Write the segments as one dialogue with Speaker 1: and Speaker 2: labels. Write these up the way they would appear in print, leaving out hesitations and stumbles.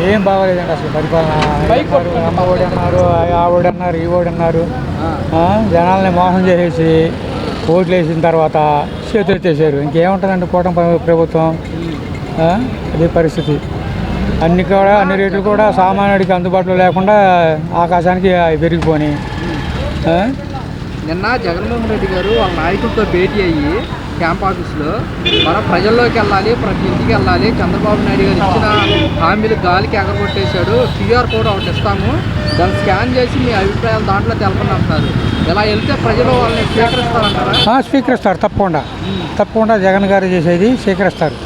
Speaker 1: ఏం బాగోలేదండి అసలు పరిపాలన. అమ్మఒడి అన్నారు, ఆవిడ అన్నారు, ఈ ఓడి అన్నారు. జనాల్ని మోసం చేసేసి ఓట్లు వేసిన తర్వాత చేతులు ఎత్తేసారు. ఇంకేముంటుందండి కూటమి ప్రభుత్వం. అదే పరిస్థితి. అన్ని రేట్లు కూడా సామాన్యుడికి అందుబాటులో లేకుండా ఆకాశానికి పెరిగిపోయి.
Speaker 2: నిన్న జగన్మోహన్ రెడ్డి గారు వాళ్ళ నాయకులతో భేటీ అయ్యి క్యాంప్ ఆఫీస్లో మనం ప్రజల్లోకి వెళ్ళాలి, ప్రతి ఇంటికి వెళ్ళాలి, చంద్రబాబు నాయుడు గారు ఇచ్చిన హామీలు గాలికి ఎగరగొట్టేశాడు, క్యూఆర్ కోడ్ ఒకటి ఇస్తాము, దాన్ని స్కాన్ చేసి మీ అభిప్రాయాలు దాంట్లో తెలపండి అంటారు. ఇలా వెళ్తే ప్రజలు వాళ్ళని స్వీకరిస్తారంటారా?
Speaker 1: స్వీకరిస్తారు, తప్పకుండా జగన్ గారు చేసేది స్వీకరిస్తారు.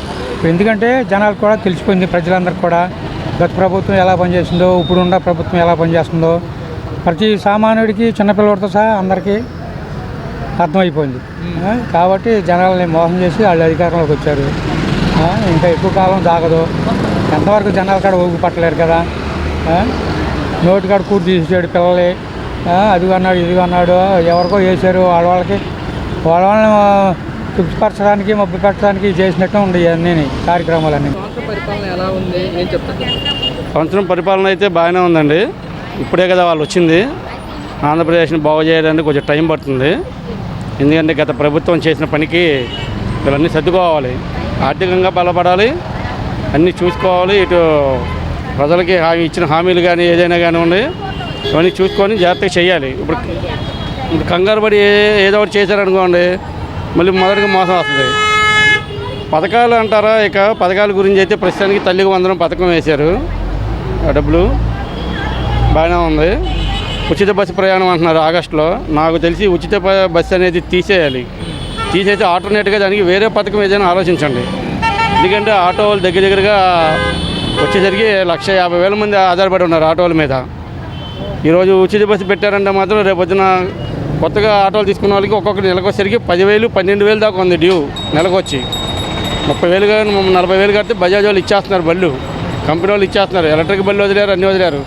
Speaker 1: ఎందుకంటే జనాలు కూడా తెలిసిపోయింది, ప్రజలందరికీ కూడా గత ప్రభుత్వం ఎలా పనిచేస్తుందో, ఇప్పుడున్న ప్రభుత్వం ఎలా పనిచేస్తుందో ప్రతి సామాన్యుడికి చిన్నపిల్లలతో సహా అందరికీ అర్థమైపోయింది. కాబట్టి జనాలని మోసం చేసి వాళ్ళు అధికారంలోకి వచ్చారు. ఇంకా ఎక్కువ కాలం దాగదు. ఎంతవరకు జనాల కాడ ఊగు పట్టలేరు కదా. నోటి కాడ కూర్చి తీసాడు పిల్లలే, అది అన్నాడు ఇది అన్నాడు, ఎవరికో వేసారు. వాళ్ళకి వాళ్ళని తృప్తిపరచడానికి మభ్యపరచడానికి చేసినట్టు ఉండే అన్నీ కార్యక్రమాలన్నీ.
Speaker 2: పరిపాలన ఎలా ఉంది నేను చెప్తాను.
Speaker 3: సంవత్సరం పరిపాలన అయితే బాగానే ఉందండి. ఇప్పుడే కదా వాళ్ళు వచ్చింది. ఆంధ్రప్రదేశ్ని బాగు చేయడానికి కొంచెం టైం పడుతుంది. ఎందుకంటే గత ప్రభుత్వం చేసిన పనికి వీళ్ళన్నీ సర్దుకోవాలి, ఆర్థికంగా బలపడాలి, అన్నీ చూసుకోవాలి. ఇటు ప్రజలకి ఇచ్చిన హామీలు కానీ ఏదైనా కానివ్వండి ఇవన్నీ చూసుకొని జాగ్రత్తగా చేయాలి. ఇప్పుడు కంగారు పడి ఏదో ఒకటి చేశారనుకోండి మళ్ళీ మొదటిగా మోసం వస్తుంది. పథకాలు అంటారా, ఇక పథకాల గురించి అయితే ప్రస్తుతానికి తల్లికి వందనం పథకం వేశారు. డబ్బులు బాగానే ఉంది. ఉచిత బస్సు ప్రయాణం అంటున్నారు ఆగస్టులో. నాకు తెలిసి ఉచిత బస్సు అనేది తీసేసి ఆల్టర్నేట్గా దానికి వేరే పథకం ఏదైనా ఆలోచించండి. ఎందుకంటే ఆటో వాళ్ళు దగ్గరగా వచ్చేసరికి 150,000 మంది ఆధారపడి ఉన్నారు ఆటోల మీద. ఈరోజు ఉచిత బస్సు పెట్టారంటే మాత్రం రేపొద్దున కొత్తగా ఆటోలు తీసుకున్న వాళ్ళకి ఒక్కొక్కటి నెలకొచ్చేసరికి 10,000, 12,000 దాకా ఉంది డ్యూ. నెలకొచ్చి 30,000 కానీ 40,000 కడితే బజాజ్ వాళ్ళు ఇచ్చేస్తున్నారు, బళ్ళు కంపెనీ వాళ్ళు ఇచ్చేస్తున్నారు. ఎలక్ట్రిక్ బళ్ళు వదిలేరు, అన్నీ వదిలేరు.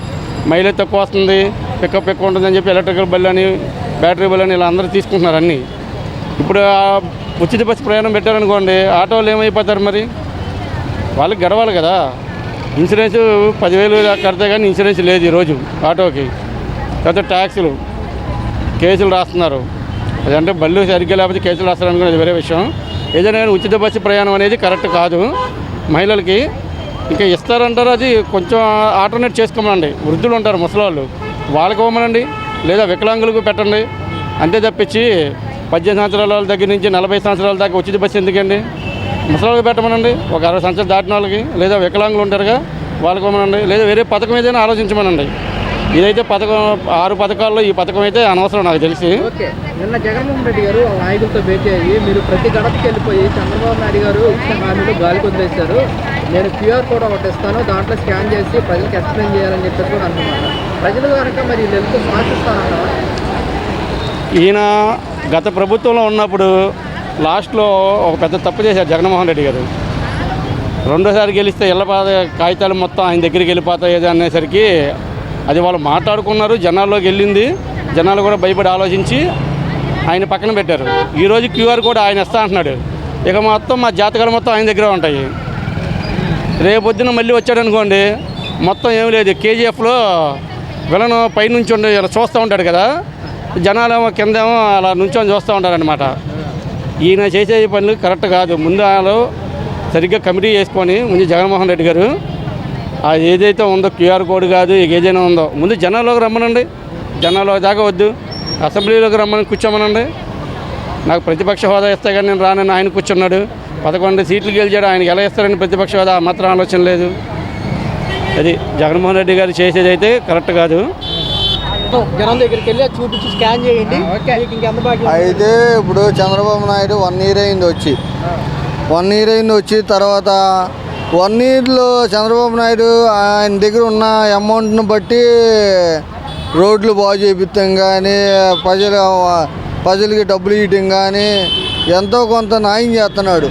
Speaker 3: మైలేజ్ తక్కువ వస్తుంది, పికప్ ఎక్కువ ఉంటుందని చెప్పి ఎలక్ట్రికల్ బళ్ళు అని, బ్యాటరీ బళ్ళు అని ఇలా అందరూ తీసుకుంటున్నారు అన్నీ. ఇప్పుడు ఉచిత బస్సు ప్రయాణం పెట్టారనుకోండి, ఆటో వాళ్ళు ఏమైపోతారు మరి? వాళ్ళకి గడవాలి కదా. ఇన్సూరెన్స్ 10,000 కడితే కానీ ఇన్సూరెన్స్ లేదు ఈరోజు ఆటోకి. తర్వాత ట్యాక్సులు, కేసులు రాస్తున్నారు. అదంటే బళ్ళు సరిగ్గా లేకపోతే కేసులు రాస్తారు అనుకుని అది వేరే విషయం. ఏదైనా కానీ ఉచిత బస్సు ప్రయాణం అనేది కరెక్ట్ కాదు. మహిళలకి ఇంకా ఇస్తారంటారు, అది కొంచెం ఆల్టర్నేట్ చేసుకోమనండి. వృద్ధులు ఉంటారు, ముసలివాళ్ళు, వాళ్ళకి ఇవ్వమనండి, లేదా వికలాంగులకు పెట్టండి. అంతే తప్పించి 18 సంవత్సరాల దగ్గర నుంచి 40 సంవత్సరాల దాకా ఉచిత బస్సు ఎందుకండి? ముసలికి పెట్టమనండి, ఒక 60 సంవత్సరాలు దాటిన వాళ్ళకి, లేదా వికలాంగులు ఉంటారుగా వాళ్ళకి ఇవ్వమనండి, లేదా వేరే పథకం ఏదైనా ఆలోచించమనండి. ఇదైతే 6 పథకాల్లో ఈ పథకం అయితే అనవసరం నాకు తెలిసి.
Speaker 2: ఓకే, నిన్న జగన్మోహన్ రెడ్డి గారు నాయకులతో భేటీ అయ్యి మీరు ప్రతి గడపకి వెళ్ళిపోయి చంద్రబాబు నాయుడు గారు ఇచ్చిన హామీలు గాలికి వదిలేశారు, నేను క్యూఆర్ కోడ్ ఒకటి ఇస్తాను, దాంట్లో స్కాన్ చేసి ప్రజలకు ఎక్స్ప్లెయిన్ చేయాలని చెప్పేసి కూడా అంటున్నారు. ప్రజలు కనుక మరి వెళ్తూ స్వాగతిస్తారంటారా?
Speaker 3: ఈయన గత ప్రభుత్వంలో ఉన్నప్పుడు లాస్ట్లో ఒక పెద్ద తప్పు చేశారు జగన్మోహన్ రెడ్డి గారు. రెండోసారి గెలిస్తే ఇళ్ల కాగితాలు మొత్తం ఆయన దగ్గరికి వెళ్ళిపోతాయి అనేసరికి అది వాళ్ళు మాట్లాడుకున్నారు, జనాల్లోకి వెళ్ళింది. జనాలు కూడా భయపడి ఆలోచించి ఆయన పక్కన పెట్టారు. ఈరోజు క్యూఆర్ కోడ్ ఆయన ఇస్తా అంటున్నాడు. ఇక మొత్తం మా జాతకాలు మొత్తం ఆయన దగ్గర ఉంటాయి. రేపొద్దున మళ్ళీ వచ్చాడనుకోండి, మొత్తం ఏమి లేదు. కేజీఎఫ్లో విలను పైనుంచి ఉండి ఇలా చూస్తూ ఉంటాడు కదా, జనాలేమో కిందేమో అలా నుంచొని చూస్తూ ఉంటారనమాట. ఈయన చేసే పనులు కరెక్ట్ కాదు. ముందు వాళ్ళు సరిగ్గా కమిటీ చేసుకొని ముందు జగన్మోహన్ రెడ్డి గారు అది ఏదైతే ఉందో క్యూఆర్ కోడ్ కాదు, ఇక ఏదైనా ఉందో ముందు జనాల్లోకి రమ్మనండి. జనాల్లోకి దాకా వద్దు, అసెంబ్లీలోకి రమ్మని కూర్చోమనండి. నాకు ప్రతిపక్ష హోదా ఇస్తే కానీ నేను రానని ఆయన కూర్చున్నాడు. 11 సీట్లు గెలిచాడు, ఆయనకి ఎలా ఇస్తారని ప్రతిపక్ష హోదా మాత్రం ఆలోచన లేదు. అది జగన్మోహన్ రెడ్డి గారు చేసేది అయితే కరెక్ట్ కాదు.
Speaker 2: జనం దగ్గరికి వెళ్ళి చూపించి స్కాన్ చేయండి.
Speaker 4: అయితే ఇప్పుడు చంద్రబాబు నాయుడు 1 year అయింది వచ్చి తర్వాత 1 yearలో చంద్రబాబు నాయుడు ఆయన దగ్గర ఉన్న అమౌంట్ను బట్టి రోడ్లు బాగు చేపిస్తాం కానీ ప్రజలకి డబ్బులు ఇవ్వటం కానీ ఎంతో కొంత న్యాయం చేస్తున్నాడు.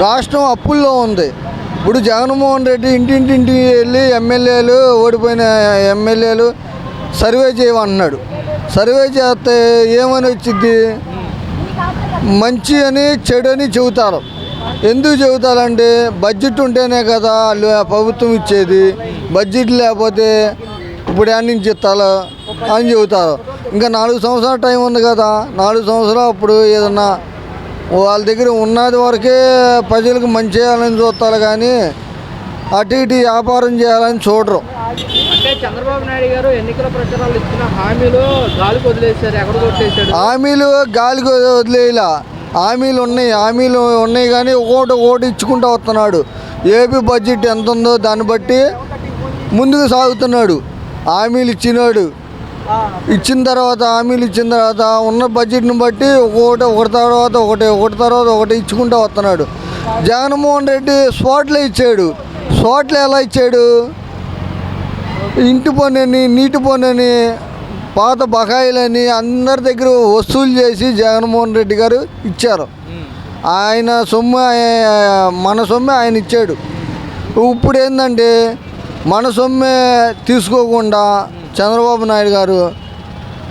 Speaker 4: రాష్ట్రం అప్పుల్లో ఉంది. ఇప్పుడు జగన్మోహన్ రెడ్డి ఇంటింటింటికి వెళ్ళి ఎమ్మెల్యేలు, ఓడిపోయిన ఎమ్మెల్యేలు సర్వే చేయమన్నాడు. సర్వే చేస్తే ఏమని వచ్చింది? మంచి అని చెడు అని చెబుతారు. ఎందుకు చెబుతారంటే బడ్జెట్ ఉంటేనే కదా ప్రభుత్వం ఇచ్చేది. బడ్జెట్ లేకపోతే ఇప్పుడు యాడ్ నుంచి ఇస్తాలో అని చెబుతారు. ఇంకా 4 సంవత్సరాల టైం ఉంది కదా, 4 సంవత్సరాలు అప్పుడు ఏదన్నా వాళ్ళ దగ్గర ఉన్నది వరకే ప్రజలకు మంచి చేయాలని చూస్తారు కానీ అటు ఇటు వ్యాపారం చేయాలని చూడరు.
Speaker 2: అంటే చంద్రబాబు నాయుడు గారు ఎన్నికల ప్రచారాలు ఇచ్చిన హామీలు గాలికి వదిలేశారు, ఎక్కడ కొట్టేశాడు?
Speaker 4: హామీలు గాలికి వదిలేలా, హామీలు ఉన్నాయి కానీ ఒకటి ఇచ్చుకుంటూ వస్తున్నాడు. ఏపీ బడ్జెట్ ఎంత ఉందో దాన్ని బట్టి ముందుకు సాగుతున్నాడు. హామీలు ఇచ్చిన తర్వాత ఉన్న బడ్జెట్ని బట్టి ఒకటి తర్వాత ఒకటి ఇచ్చుకుంటూ వస్తున్నాడు. జగన్మోహన్ రెడ్డి స్పాట్లో ఇచ్చాడు. స్పాట్లో ఎలా ఇచ్చాడు? ఇంటి పన్నుని, నీటి పన్నుని, పాత బకాయిలని అందరి దగ్గర వసూలు చేసి జగన్మోహన్ రెడ్డి గారు ఇచ్చారు. ఆయన సొమ్ము, మన సొమ్మే ఆయన ఇచ్చాడు. ఇప్పుడు ఏంటంటే మన సొమ్మే తీసుకోకుండా చంద్రబాబు నాయుడు గారు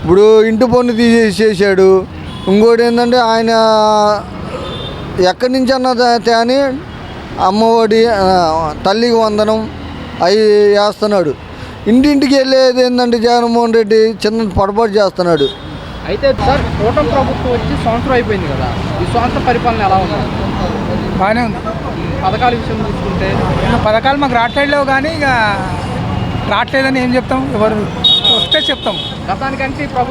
Speaker 4: ఇప్పుడు ఇంటి పన్ను తీసేసాడు. ఇంకోటి ఏంటంటే ఆయన ఎక్కడి నుంచి అన్నది అని అమ్మఒడి, తల్లికి వందనం అవి వేస్తున్నాడు. ఇంటింటికి వెళ్ళేది ఏంటంటే జగన్మోహన్ రెడ్డి చిన్న పొరపాటు చేస్తున్నాడు.
Speaker 2: అయితే సార్, కూటమి ప్రభుత్వం వచ్చి సంవత్సరం అయిపోయింది కదా, ఈ సంవత్సరం పరిపాలన ఎలా ఉంది?
Speaker 1: బాగానే ఉంది.
Speaker 2: పథకాల విషయం చూసుకుంటే
Speaker 1: ఇంకా పథకాలు మాకు రావట్లేవు కానీ ఇక రావట్లేదని ఏం చెప్తాం, ఎవరు వస్తే చెప్తాం.
Speaker 2: గతానికంటే ఈ ప్రభుత్వం